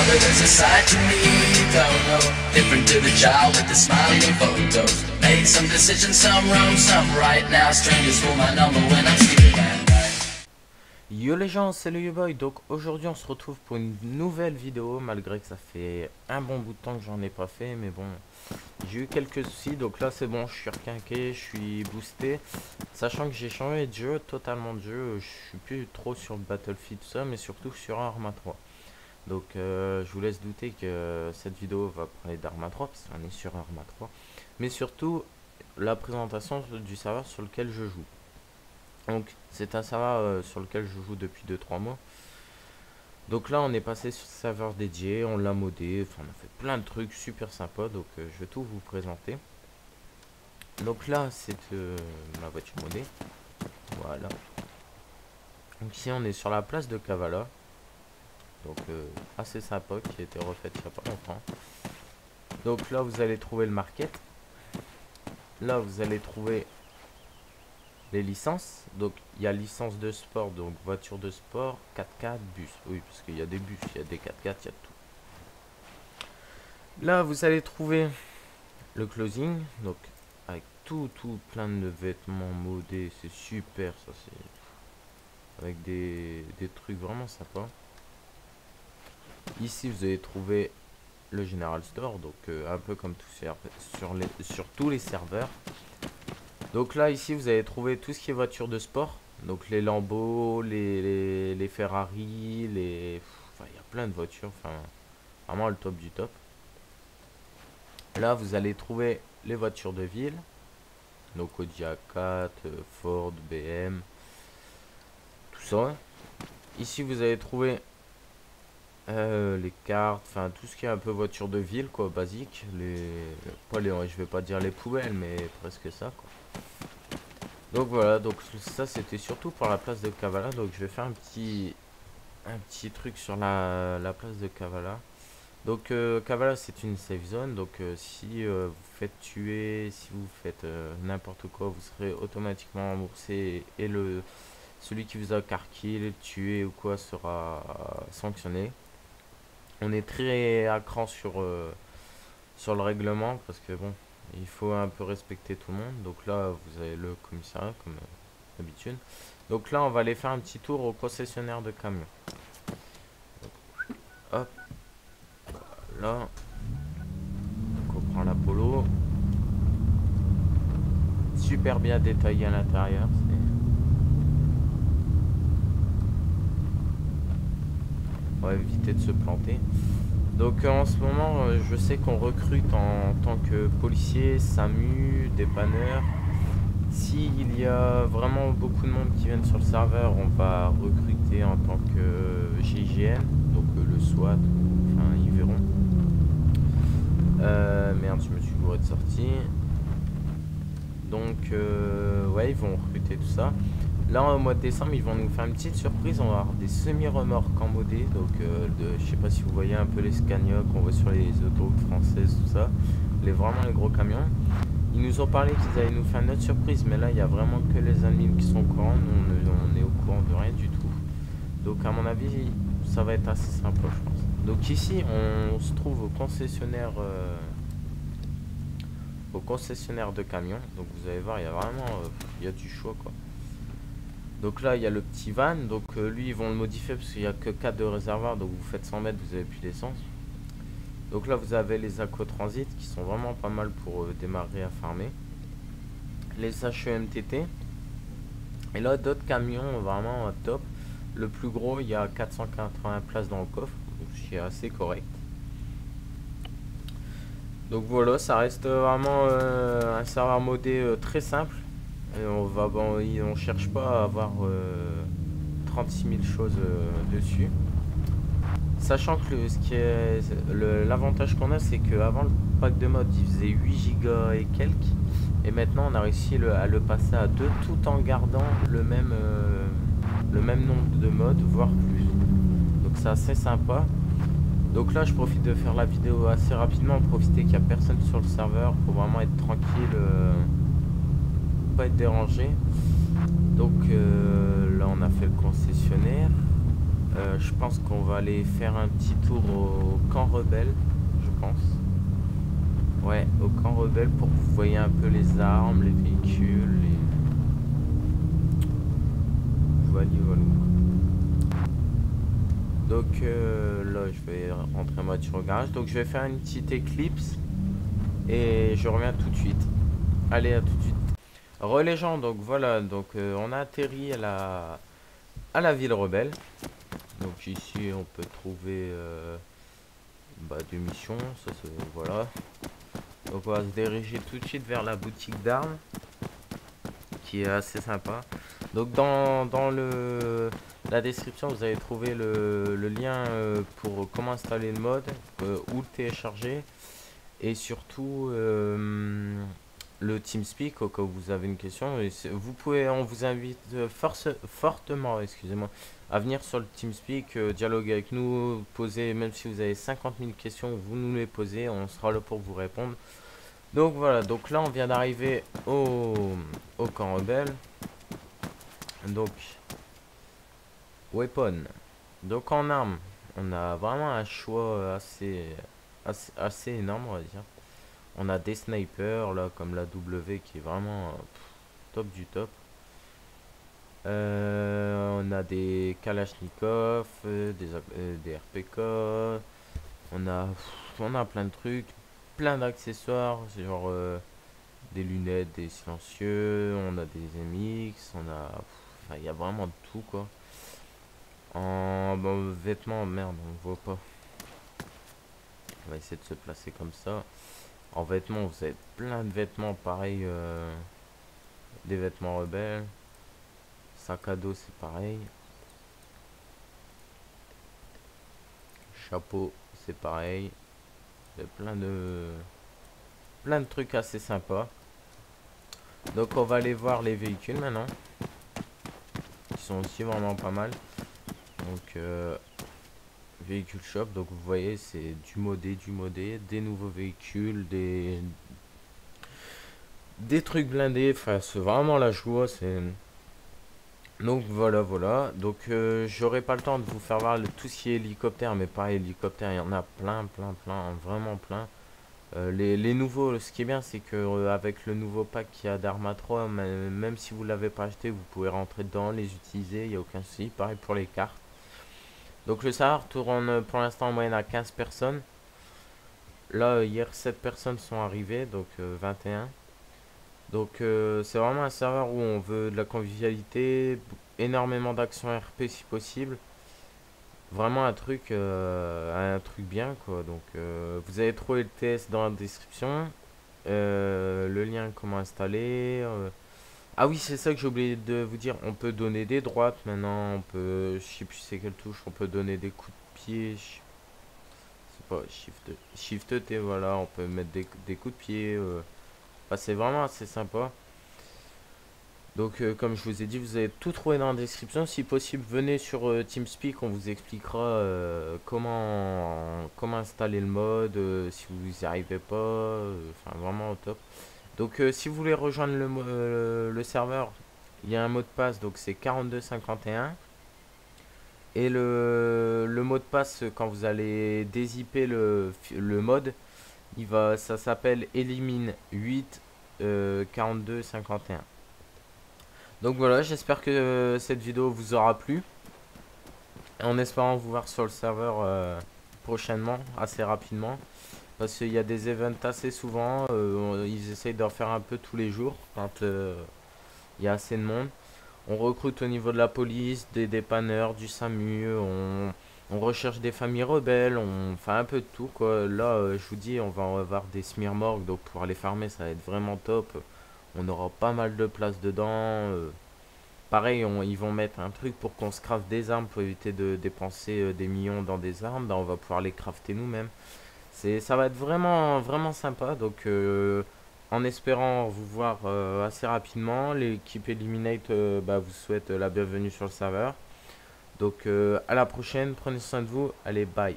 Father, there's a side to me you don't know, different to the child with the smiling photos. Made some decisions, some wrong, some right. Now strangers call my number when I'm sleeping at night. Yo les gens, c'est le YouBoy. Donc aujourd'hui on se retrouve pour une nouvelle vidéo, malgré que ça fait un bon bout de temps que j'en ai pas fait, mais bon, j'ai eu quelques soucis. Donc là c'est bon, je suis requinqué, je suis boosté, sachant que j'ai changé de jeu, totalement de jeu. Je suis plus trop sur Battlefield tout ça, mais surtout sur Arma 3. Donc je vous laisse douter que cette vidéo va parler d'Arma 3 parce qu'on est sur Arma 3, mais surtout la présentation du serveur sur lequel je joue. Donc c'est un serveur sur lequel je joue depuis 2-3 mois. Donc là on est passé sur le serveur dédié, on l'a modé, enfin on a fait plein de trucs super sympas. Donc je vais tout vous présenter. Donc là c'est ma voiture modée. Voilà. Donc ici on est sur la place de Kavala. Donc assez sympa, qui a été refaite il n'y a pas longtemps. Donc là vous allez trouver le market. Là vous allez trouver les licences. Donc il y a licence de sport, donc voiture de sport, 4x4, bus. Oui, parce qu'il y a des bus, il y a des 4x4, il y a tout. Là vous allez trouver le closing, donc avec tout plein de vêtements modés, c'est super ça, c'est avec des trucs vraiment sympas. Ici vous allez trouver le General Store, donc un peu comme sur tous les serveurs. Donc là ici vous allez trouver tout ce qui est voiture de sport, donc les Lambo, les Ferrari, enfin il y a plein de voitures, enfin vraiment le top du top. Là vous allez trouver les voitures de ville, donc Audi A4, Ford, BM, tout ça. Ici vous allez trouver les cartes, enfin tout ce qui est un peu voiture de ville quoi, basique, je vais pas dire les poubelles, mais presque ça quoi. Donc voilà, donc ça c'était surtout pour la place de Kavala. Donc je vais faire un petit truc sur la place de Kavala. Donc Kavala c'est une safe zone, donc si vous faites tuer, si vous faites n'importe quoi, vous serez automatiquement remboursé, et celui qui vous a car kill, tué ou quoi sera sanctionné. On est très à cran sur le règlement, parce que bon, il faut un peu respecter tout le monde. Donc là vous avez le commissariat comme d'habitude. Donc là on va aller faire un petit tour au concessionnaire de camions. Donc, hop, voilà. Donc on prend la Polo, super bien détaillé à l'intérieur. On va éviter de se planter. Donc en ce moment je sais qu'on recrute en tant que policier, SAMU, dépanneur. S'il y a vraiment beaucoup de monde qui viennent sur le serveur, on va recruter en tant que GIGN, donc le SWAT, enfin ils verront. Merde, je me suis bourré de sortie. Donc ouais, ils vont recruter tout ça. Là au mois de décembre ils vont nous faire une petite surprise, on va avoir des semi-remorques en modé. Donc je sais pas si vous voyez un peu les Scania qu'on voit sur les autoroutes françaises, tout ça, vraiment les gros camions. Ils nous ont parlé qu'ils allaient nous faire une autre surprise, mais là il y a vraiment que les admins qui sont au courant, nous on est au courant de rien du tout. Donc à mon avis ça va être assez sympa je pense. Donc ici on se trouve au concessionnaire de camions. Donc vous allez voir, il y a vraiment il y a du choix quoi. Donc là il y a le petit van, donc lui ils vont le modifier parce qu'il n'y a que 4 de réservoir, donc vous faites 100 mètres, vous avez plus d'essence. Donc là vous avez les Aquatransit qui sont vraiment pas mal pour démarrer à farmer. Les HEMTT. Et là d'autres camions vraiment top. Le plus gros, il y a 480 places dans le coffre, donc c'est assez correct. Donc voilà, ça reste vraiment un serveur modé très simple. Et on cherche pas à avoir 36 000 choses dessus. Sachant que l'avantage qu'on a, c'est qu'avant le pack de mode il faisait 8 Go et quelques, et maintenant on a réussi à le passer à 2 tout en gardant le même nombre de modes, voire plus. Donc c'est assez sympa. Donc là je profite de faire la vidéo assez rapidement, profiter qu'il n'y a personne sur le serveur pour vraiment être tranquille, pas être dérangé. Donc là on a fait le concessionnaire. Je pense qu'on va aller faire un petit tour au camp rebelle, je pense. Ouais, au camp rebelle pour que vous voyez un peu les armes, les véhicules, les... Voilà, voilà. Donc là, je vais rentrer en voiture au garage. Donc je vais faire une petite éclipse et je reviens tout de suite. Allez, à tout de suite. Re les gens, donc voilà, donc on a atterri à la ville rebelle. Donc ici, on peut trouver des missions, ça c'est voilà. Donc on va se diriger tout de suite vers la boutique d'armes, qui est assez sympa. Donc dans la description, vous allez trouver le lien pour comment installer le mode, où le télécharger, et surtout le TeamSpeak au cas où vous avez une question. Et vous pouvez, on vous invite fortement, excusez-moi, à venir sur le TeamSpeak, dialoguer avec nous, poser, même si vous avez 50 000 questions, vous nous les posez, on sera là pour vous répondre. Donc voilà, donc là on vient d'arriver au camp rebelle. Donc, weapon. Donc en armes, on a vraiment un choix assez énorme, on va dire. On a des snipers, là, comme la W, qui est vraiment top du top. On a des Kalachnikov, des RPK. On a plein de trucs, plein d'accessoires, genre des lunettes, des silencieux, on a des MX, enfin, il y a vraiment de tout, quoi. En vêtements, merde, on voit pas. On va essayer de se placer comme ça. En vêtements, vous avez plein de vêtements, pareil, des vêtements rebelles. Sac à dos, c'est pareil. Chapeau, c'est pareil. Il y a plein de trucs assez sympas. Donc on va aller voir les véhicules maintenant, qui sont aussi vraiment pas mal. Donc véhicule shop, donc vous voyez c'est du modé, des nouveaux véhicules, des trucs blindés, enfin c'est vraiment la joie. Donc voilà, donc j'aurai pas le temps de vous faire voir tout ce qui est hélicoptère, mais pas hélicoptère, il y en a plein, vraiment plein. Les nouveaux, ce qui est bien, c'est que avec le nouveau pack qu'il y a d'Arma 3, même si vous l'avez pas acheté, vous pouvez rentrer dedans, les utiliser, il n'y a aucun souci. Pareil pour les cartes. Donc le serveur tourne pour l'instant en moyenne à 15 personnes. Là, hier, 7 personnes sont arrivées, donc 21. Donc c'est vraiment un serveur où on veut de la convivialité, énormément d'actions RP si possible. Vraiment un truc bien, quoi. Donc vous avez trouvé le TS dans la description. Le lien comment installer. Ah oui, c'est ça que j'ai oublié de vous dire. On peut donner des droites maintenant. On peut, je sais plus c'est quelle touche. On peut donner des coups de pied. C'est pas Shift T, voilà. On peut mettre des coups de pied. Enfin, c'est vraiment assez sympa. Donc comme je vous ai dit, vous avez tout trouvé dans la description. Si possible, venez sur TeamSpeak, on vous expliquera comment installer le mode, si vous n'y arrivez pas, enfin vraiment au top. Donc si vous voulez rejoindre le serveur, il y a un mot de passe, donc c'est 4251. Et le mot de passe, quand vous allez dézipper le mode, ça s'appelle élimine 8 4251. Donc voilà, j'espère que cette vidéo vous aura plu. En espérant vous voir sur le serveur prochainement, assez rapidement. Parce qu'il y a des events assez souvent. Ils essayent d'en faire un peu tous les jours quand il y a assez de monde. On recrute au niveau de la police, des dépanneurs, du SAMU. On recherche des familles rebelles. On fait un peu de tout, quoi. Là, je vous dis, on va avoir des smirmorgues. Donc pour aller farmer, ça va être vraiment top. On aura pas mal de place dedans. Pareil, ils vont mettre un truc pour qu'on se crafte des armes pour éviter de dépenser des millions dans des armes. Là, on va pouvoir les crafter nous-mêmes. Ça va être vraiment sympa. Donc, en espérant vous voir assez rapidement, l'équipe Eliminate vous souhaite la bienvenue sur le serveur. Donc, à la prochaine. Prenez soin de vous. Allez, bye.